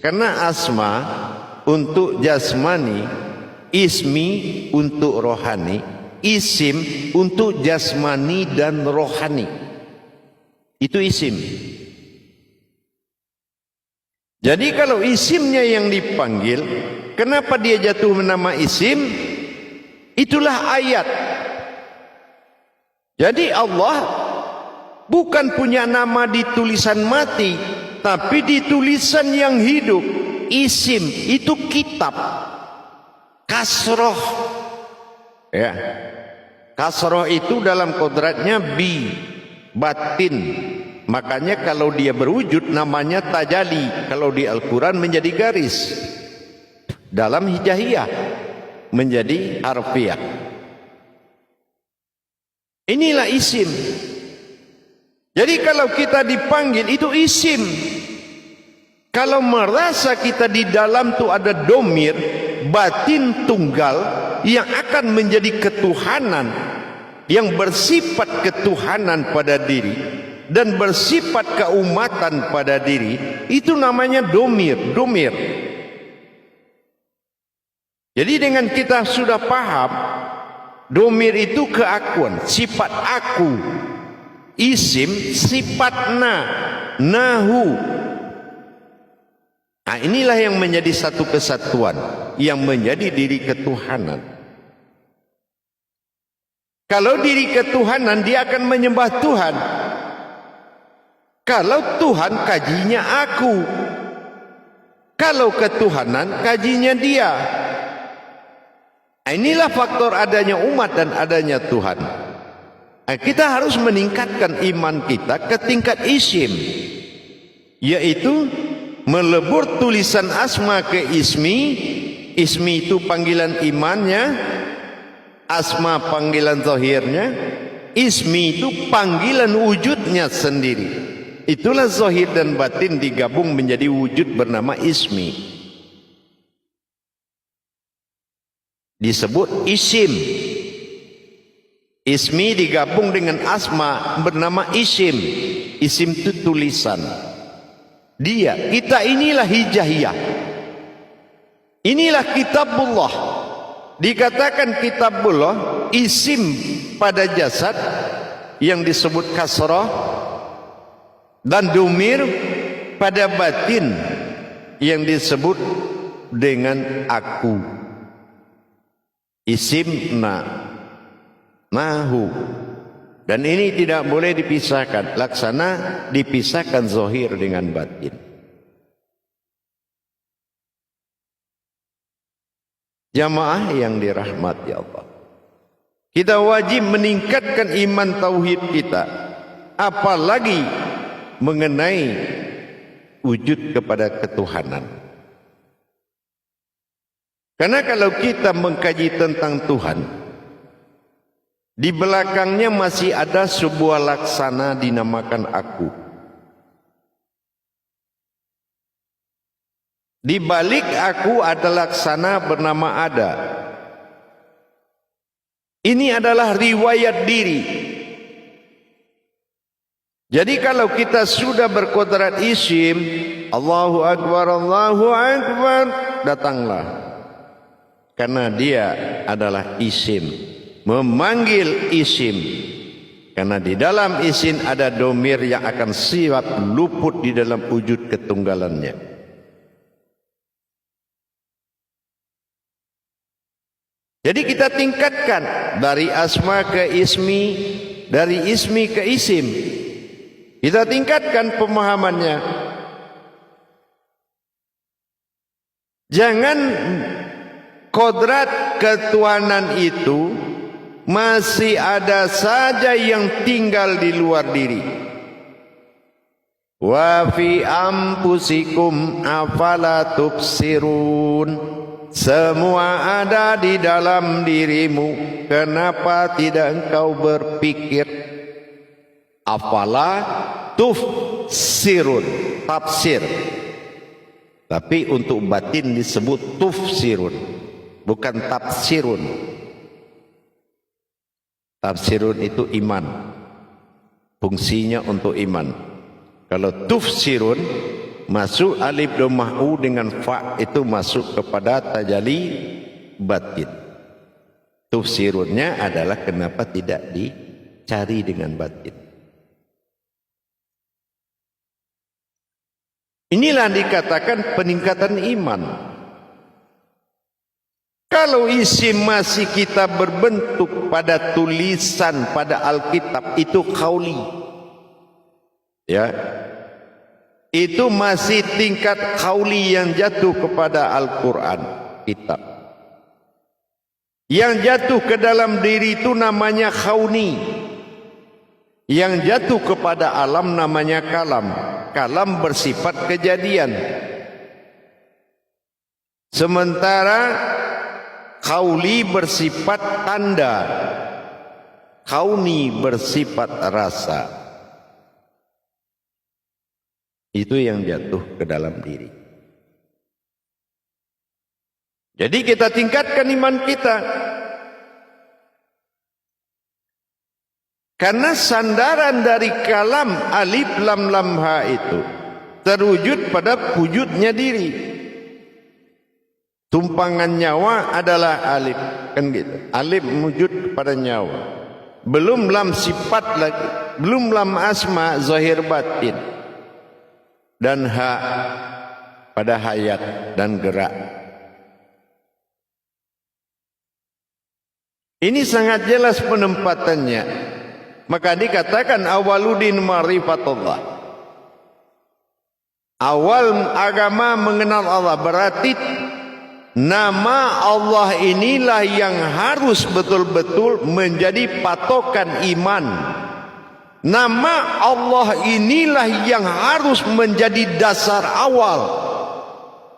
Karena asma untuk jasmani, ismi untuk rohani, isim untuk jasmani dan rohani. Itu isim. Jadi kalau isimnya yang dipanggil, kenapa dia jatuh nama isim? Itulah ayat. Jadi Allah bukan punya nama di tulisan mati, tapi di tulisan yang hidup. Isim itu kitab. Kasroh, ya, kasroh itu dalam kodratnya bi, batin. Makanya kalau dia berwujud namanya tajali. Kalau di Al-Quran menjadi garis, dalam hijaiyah menjadi harfiah. Inilah isim. Jadi kalau kita dipanggil itu isim. Kalau merasa kita di dalam itu ada domir, batin tunggal yang akan menjadi ketuhanan, yang bersifat ketuhanan pada diri dan bersifat keumatan pada diri, itu namanya domir. Jadi dengan kita sudah paham domir itu keakuan, sifat aku. Isim sifat nahu. Nah, inilah yang menjadi satu kesatuan, yang menjadi diri ketuhanan. Kalau diri ketuhanan, dia akan menyembah Tuhan. Kalau Tuhan, kajinya aku. Kalau ketuhanan, kajinya dia. Nah, inilah faktor adanya umat dan adanya Tuhan. Nah, kita harus meningkatkan iman kita ke tingkat isim, yaitu melebur tulisan asma ke ismi. Ismi itu panggilan imannya, asma panggilan zahirnya, ismi itu panggilan wujudnya sendiri. Itulah zahir dan batin digabung menjadi wujud bernama ismi. Disebut isim. Ismi digabung dengan asma bernama isim. Isim itu tulisan. Dia, kita inilah hijaiyah. Inilah kitabullah. Dikatakan kitabullah, isim pada jasad yang disebut kasrah, dan domir pada batin yang disebut dengan aku. Isim nahu. Dan ini tidak boleh dipisahkan. Laksana dipisahkan zahir dengan batin. Jamaah yang dirahmati Allah, kita wajib meningkatkan iman tauhid kita, apalagi mengenai wujud kepada ketuhanan. Karena kalau kita mengkaji tentang Tuhan, di belakangnya masih ada sebuah laksana dinamakan aku. Di balik aku ada laksana bernama ada. Ini adalah riwayat diri. Jadi kalau kita sudah berkodrat isim, Allahu Akbar, datanglah. Karena dia adalah isim. Memanggil isim, karena di dalam isim ada domir yang akan siap luput di dalam wujud ketunggalannya. Jadi kita tingkatkan dari asma ke ismi, dari ismi ke isim. Kita tingkatkan pemahamannya. Jangan kodrat ketuhanan itu masih ada saja yang tinggal di luar diri. Wa fi ampusikum afala tubsirun. Semua ada di dalam dirimu, kenapa tidak engkau berpikir? Afala tufsirun, tafsir. Tapi untuk batin disebut tufsirun, bukan tafsirun. Tafsirun itu iman, fungsinya untuk iman. Kalau tufsirun masuk alif dhammah u dengan fa itu masuk kepada tajalli batin. Tafsirnya adalah kenapa tidak dicari dengan batin. Inilah dikatakan peningkatan iman. Kalau isim masih kita berbentuk pada tulisan pada Alkitab itu qauli. Ya. Itu masih tingkat qauli yang jatuh kepada Al-Qur'an, kitab. Yang jatuh ke dalam diri itu namanya khauni. Yang jatuh kepada alam namanya kalam. Kalam bersifat kejadian. Sementara qauli bersifat tanda. Kauni bersifat rasa. Itu yang jatuh ke dalam diri. Jadi kita tingkatkan iman kita. Karena sandaran dari kalam alif lam lam ha itu terwujud pada wujudnya diri. Tumpangan nyawa adalah alif, kan gitu. Alif wujud pada nyawa. Belum lam sifat lagi, belum lam asma zahir batin. Dan ha pada hayat dan gerak. Ini sangat jelas penempatannya. Maka dikatakan awaludin ma'rifatullah. Awal agama mengenal Allah berarti nama Allah inilah yang harus betul-betul menjadi patokan iman. Nama Allah inilah yang harus menjadi dasar awal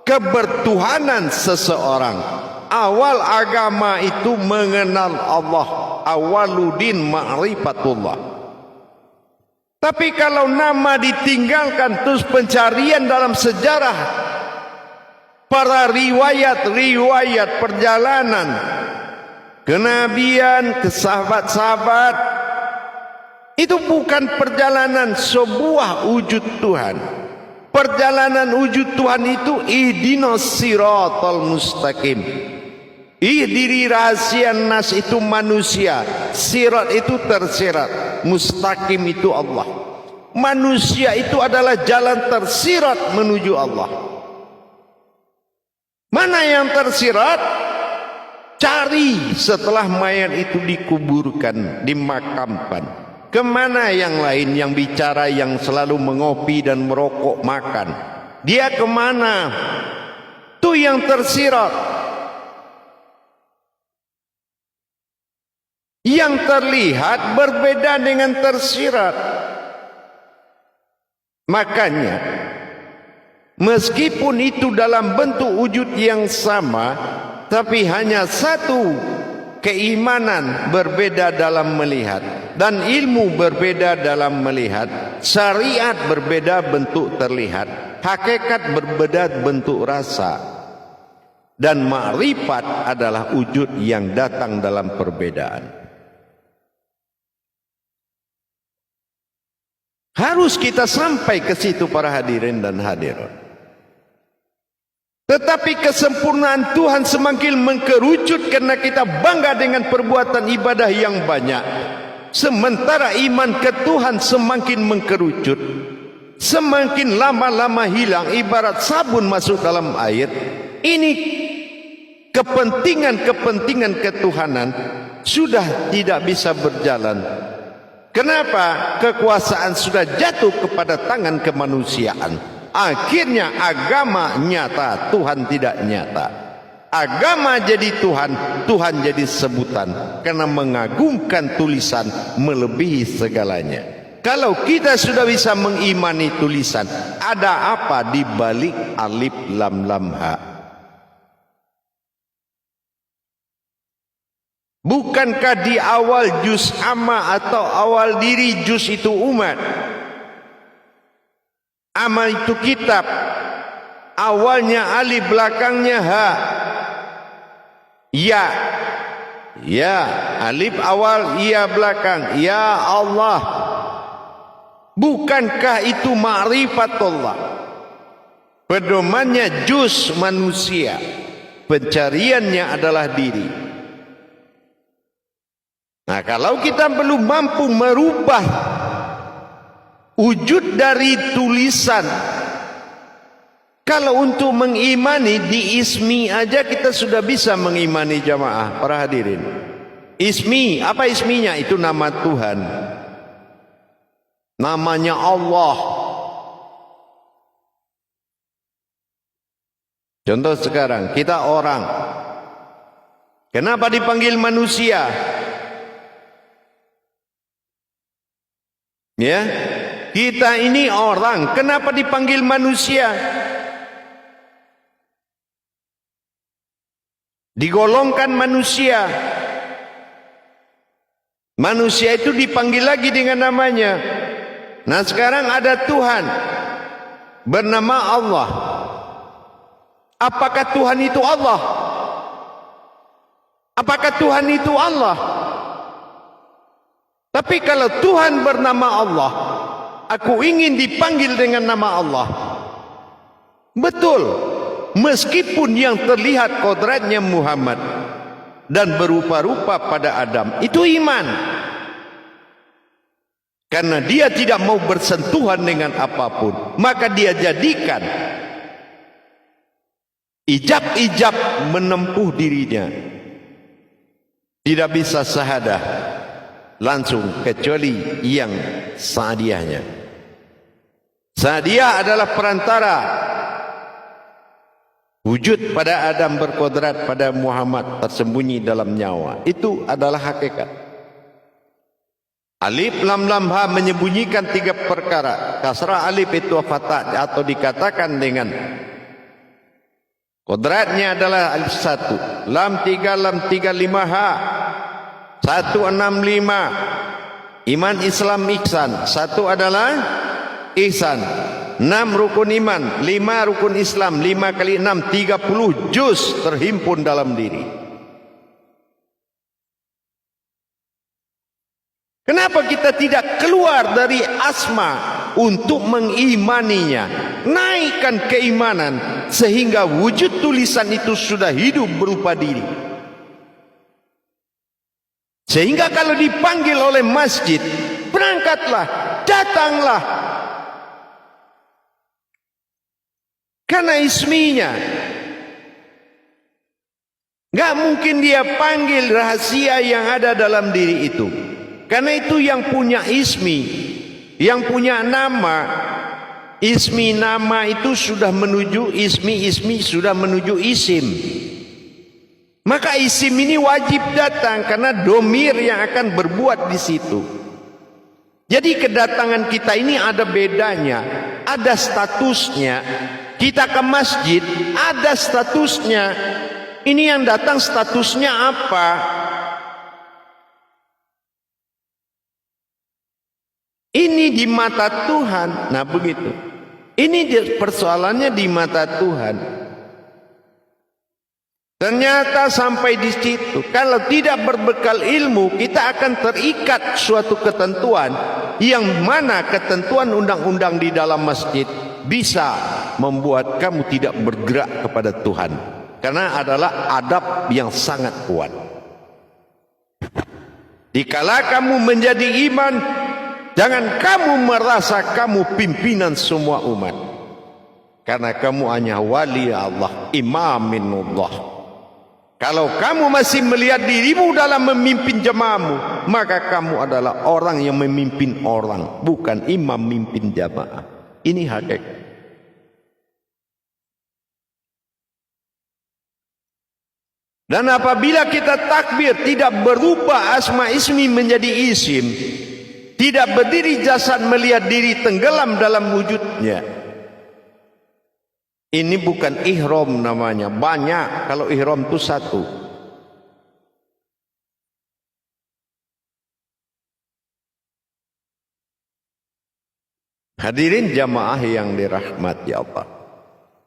kebertuhanan seseorang. Awal agama itu mengenal Allah. Awaludin ma'rifatullah. Tapi kalau nama ditinggalkan terus pencarian dalam sejarah para riwayat-riwayat perjalanan kenabian, ke sahabat-sahabat, itu bukan perjalanan sebuah wujud Tuhan. Perjalanan wujud Tuhan itu ihdinas siratal mustaqim. Diri rahasia nas itu manusia, sirat itu tersirat, mustaqim itu Allah. Manusia itu adalah jalan tersirat menuju Allah. Mana yang tersirat? Cari setelah mayat itu dikuburkan, dimakamkan. Kemana yang lain yang bicara, yang selalu mengopi dan merokok, makan? Dia kemana? Itu yang tersirat. Yang terlihat berbeda dengan tersirat. Makanya meskipun itu dalam bentuk wujud yang sama, tapi hanya satu keimanan berbeda dalam melihat, dan ilmu berbeda dalam melihat, syariat berbeda bentuk terlihat, hakikat berbeda bentuk rasa, dan ma'rifat adalah wujud yang datang dalam perbedaan. Harus kita sampai ke situ para hadirin dan hadirat. Tetapi kesempurnaan Tuhan semakin mengkerucut karena kita bangga dengan perbuatan ibadah yang banyak. Sementara iman ke Tuhan semakin mengkerucut. Semakin lama-lama hilang ibarat sabun masuk dalam air. Ini kepentingan-kepentingan ketuhanan sudah tidak bisa berjalan. Kenapa? Kekuasaan sudah jatuh kepada tangan kemanusiaan. Akhirnya agama nyata, Tuhan tidak nyata. Agama jadi Tuhan, Tuhan jadi sebutan. Karena mengagungkan tulisan melebihi segalanya. Kalau kita sudah bisa mengimani tulisan, ada apa di balik alif lam lam ha? Bukankah di awal juz amma atau awal diri juz itu umat? Amma itu kitab. Awalnya alif, belakangnya ha. Ya. Ya, alif awal, ya belakang. Ya Allah. Bukankah itu ma'rifatullah? Pedomannya juz manusia, pencariannya adalah diri. Nah, kalau kita belum mampu merubah wujud dari tulisan, kalau untuk mengimani di ismi aja kita sudah bisa mengimani jamaah para hadirin. Ismi, apa isminya? Itu nama Tuhan. Namanya Allah. Contoh sekarang, kita orang. Kenapa dipanggil manusia? Ya, kita ini orang. Kenapa dipanggil manusia? Digolongkan manusia. Manusia itu dipanggil lagi dengan namanya. Nah, sekarang ada Tuhan bernama Allah. Apakah Tuhan itu Allah? Apakah Tuhan itu Allah? Tapi kalau Tuhan bernama Allah, aku ingin dipanggil dengan nama Allah. Betul. Meskipun yang terlihat kodratnya Muhammad dan berupa-rupa pada Adam, itu iman. Karena dia tidak mau bersentuhan dengan apapun, maka dia jadikan ijab-ijab menempuh dirinya. Tidak bisa syahadah langsung kecuali yang sa'diyahnya. Sa'diyah adalah perantara wujud pada Adam berkodrat pada Muhammad tersembunyi dalam nyawa. Itu adalah hakikat. Alif lam lam ha menyembunyikan tiga perkara. Kasrah alif itu fatah atau dikatakan dengan kodratnya adalah alif 1, lam 3, 5 ha 165. Iman Islam ihsan. 1 adalah ihsan. 6 rukun iman, 5 rukun Islam, 5 kali 6 30 juz terhimpun dalam diri. Kenapa kita tidak keluar dari asma untuk mengimaninya? Naikkan keimanan sehingga wujud tulisan itu sudah hidup berupa diri. Sehingga kalau dipanggil oleh masjid, berangkatlah, datanglah. Karena isminya gak mungkin dia panggil rahasia yang ada dalam diri itu. Karena itu yang punya ismi, yang punya nama. Ismi nama itu sudah menuju ismi, ismi sudah menuju isim. Maka isim ini wajib datang karena domir yang akan berbuat di situ. Jadi kedatangan kita ini ada bedanya, ada statusnya. Kita ke masjid ada statusnya. Ini yang datang statusnya apa? Ini di mata Tuhan. Nah begitu. Ini persoalannya di mata Tuhan. Ternyata sampai di situ, kalau tidak berbekal ilmu, kita akan terikat suatu ketentuan yang mana ketentuan undang-undang di dalam masjid bisa membuat kamu tidak bergerak kepada Tuhan. Karena adalah adab yang sangat kuat. Dikala kamu menjadi iman, jangan kamu merasa kamu pimpinan semua umat. Karena kamu hanya wali Allah, imaminullah. Kalau kamu masih melihat dirimu dalam memimpin jamaahmu, maka kamu adalah orang yang memimpin orang, bukan imam memimpin jamaah. Ini hakikat. Dan apabila kita takbir tidak berubah asma ismi menjadi isim, tidak berdiri jasad melihat diri tenggelam dalam wujudnya, ini bukan ihram namanya. Banyak kalau ihram itu satu. Hadirin jamaah yang dirahmati Allah,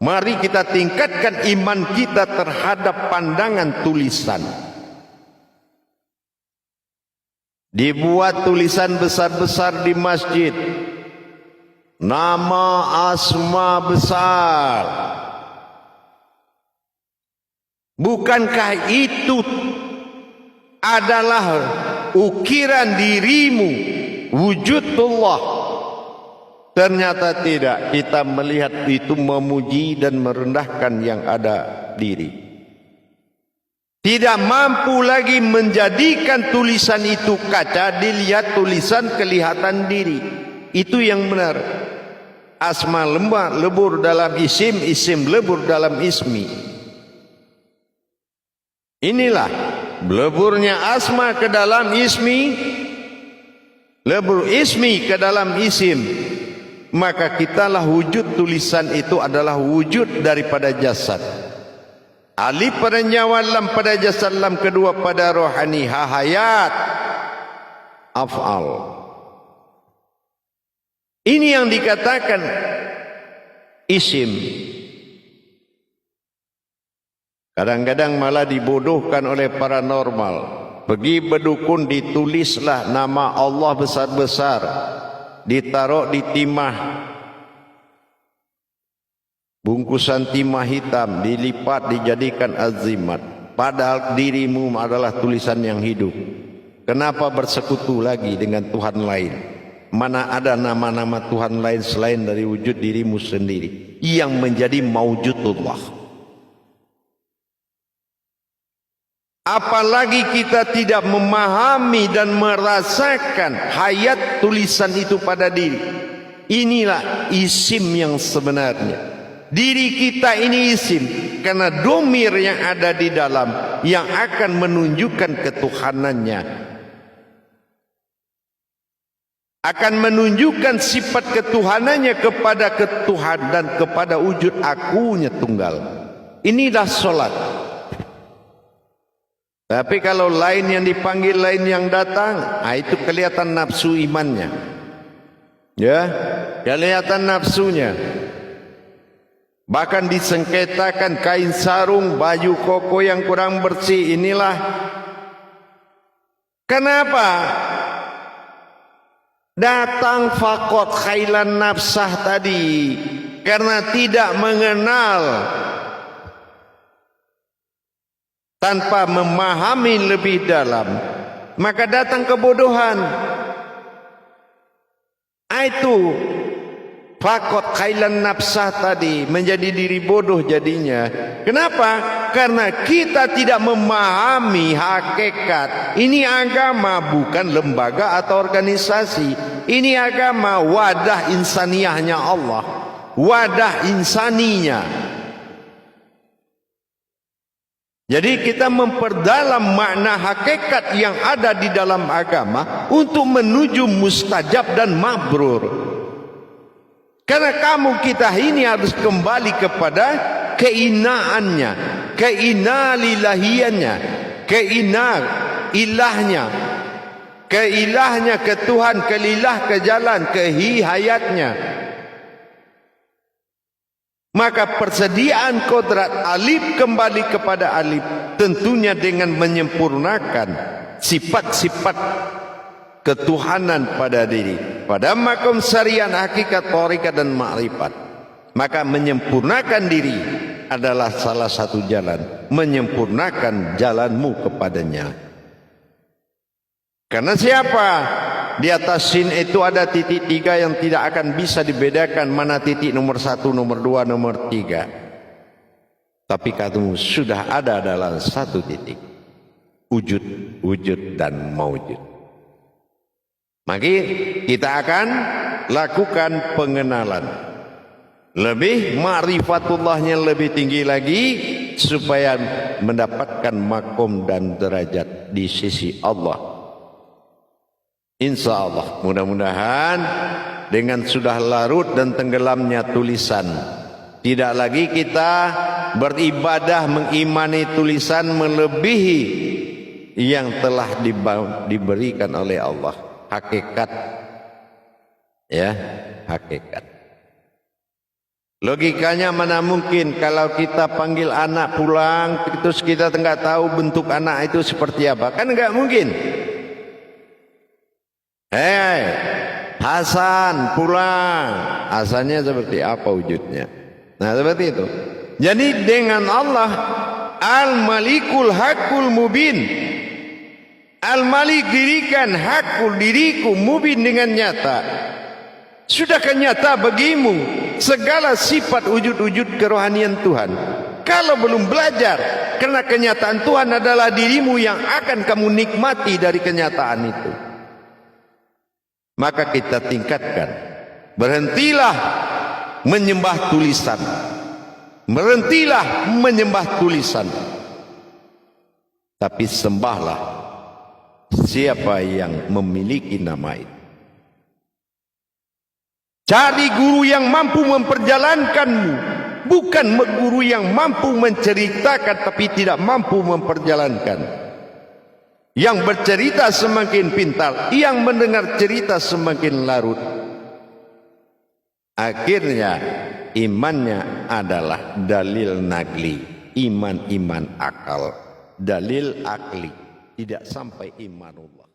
mari kita tingkatkan iman kita terhadap pandangan tulisan. Dibuat tulisan besar-besar di masjid. nama asma besar. Bukankah itu adalah ukiran dirimu, wujudullah? Ternyata tidak. Kita melihat itu memuji dan merendahkan yang ada diri. Tidak mampu lagi menjadikan tulisan itu kaca, dilihat tulisan kelihatan diri. Itu yang benar. Asma lebur dalam isim, isim lebur dalam ismi. Inilah leburnya asma ke dalam ismi, lebur ismi ke dalam isim. Maka kitalah wujud tulisan itu adalah wujud daripada jasad. Alif pada nyawa, lam pada jasad, lam kedua pada rohani, hayat, af'al. Ini yang dikatakan isim. Kadang-kadang malah dibodohkan oleh paranormal. Pergi berdukun, ditulislah nama Allah besar-besar, ditaruh di timah, bungkusan timah hitam, dilipat, dijadikan azimat. Padahal dirimu adalah tulisan yang hidup. Kenapa bersekutu lagi dengan Tuhan lain? Mana ada nama-nama Tuhan lain selain dari wujud dirimu sendiri yang menjadi maujudullah. Apalagi kita tidak memahami dan merasakan hayat tulisan itu pada diri. Inilah isim yang sebenarnya. Diri kita ini isim karena domir yang ada di dalam yang akan menunjukkan ketuhanannya, akan menunjukkan sifat ketuhanannya kepada ketuhan dan kepada wujud akunya tunggal. Inilah solat. Tapi kalau lain yang dipanggil, lain yang datang, itu kelihatan nafsu imannya. Ya, kelihatan nafsunya. Bahkan disengketakan kain sarung, baju koko yang kurang bersih. Inilah kenapa datang fakot khailan nafsah tadi, karena tidak mengenal, tanpa memahami lebih dalam, maka datang kebodohan. Itu fakot khailan nafsah tadi, menjadi diri bodoh jadinya. Kenapa? Karena kita tidak memahami hakikat. Ini agama bukan lembaga atau organisasi. Ini agama, wadah insaniyahnya Allah, wadah insaninya. Jadi kita memperdalam makna hakikat yang ada di dalam agama untuk menuju mustajab dan mabrur. Karena kamu kita ini harus kembali kepada keinaannya, keinalilahiannya, keilahnya, keilahnya, ke Tuhan, kelilah, ke jalan, ke hihayatnya. Maka persediaan kodrat alif kembali kepada alif, tentunya dengan menyempurnakan sifat-sifat ketuhanan pada diri, pada makom syariat, hakikat, thariqah dan ma'rifat. Maka menyempurnakan diri adalah salah satu jalan, menyempurnakan jalanmu kepadanya. Karena siapa? Di atas sin itu ada titik 3 yang tidak akan bisa dibedakan mana titik nomor 1, nomor 2, nomor 3. Tapi kamu sudah ada dalam satu titik, wujud, wujud dan maujud. Maka kita akan lakukan pengenalan, lebih ma'rifatullahnya lebih tinggi lagi, supaya mendapatkan makom dan derajat di sisi Allah. Insya Allah, mudah-mudahan dengan sudah larut dan tenggelamnya tulisan, tidak lagi kita beribadah mengimani tulisan melebihi yang telah diberikan oleh Allah. Hakikat, ya, hakikat. Logikanya mana mungkin kalau kita panggil anak pulang, terus kita tidak tahu bentuk anak itu seperti apa? Kan enggak mungkin. Hasan pulang. Hasannya seperti apa wujudnya? Nah seperti itu. Jadi dengan Allah Al-Malikul Hakul Mubin. Al-Malik dirikan, Hakul diriku, Mubin dengan nyata. Sudahkah nyata bagimu segala sifat wujud-wujud kerohanian Tuhan? Kalau belum belajar, karena kenyataan Tuhan adalah dirimu yang akan kamu nikmati dari kenyataan itu. Maka kita tingkatkan. Berhentilah menyembah tulisan. Berhentilah menyembah tulisan. Tapi sembahlah siapa yang memiliki nama itu. Cari guru yang mampu memperjalankanmu, bukan guru yang mampu menceritakan tapi tidak mampu memperjalankan. Yang bercerita semakin pintar, yang mendengar cerita semakin larut. Akhirnya imannya adalah dalil nagli, iman-iman akal, dalil akli, tidak sampai imanullah.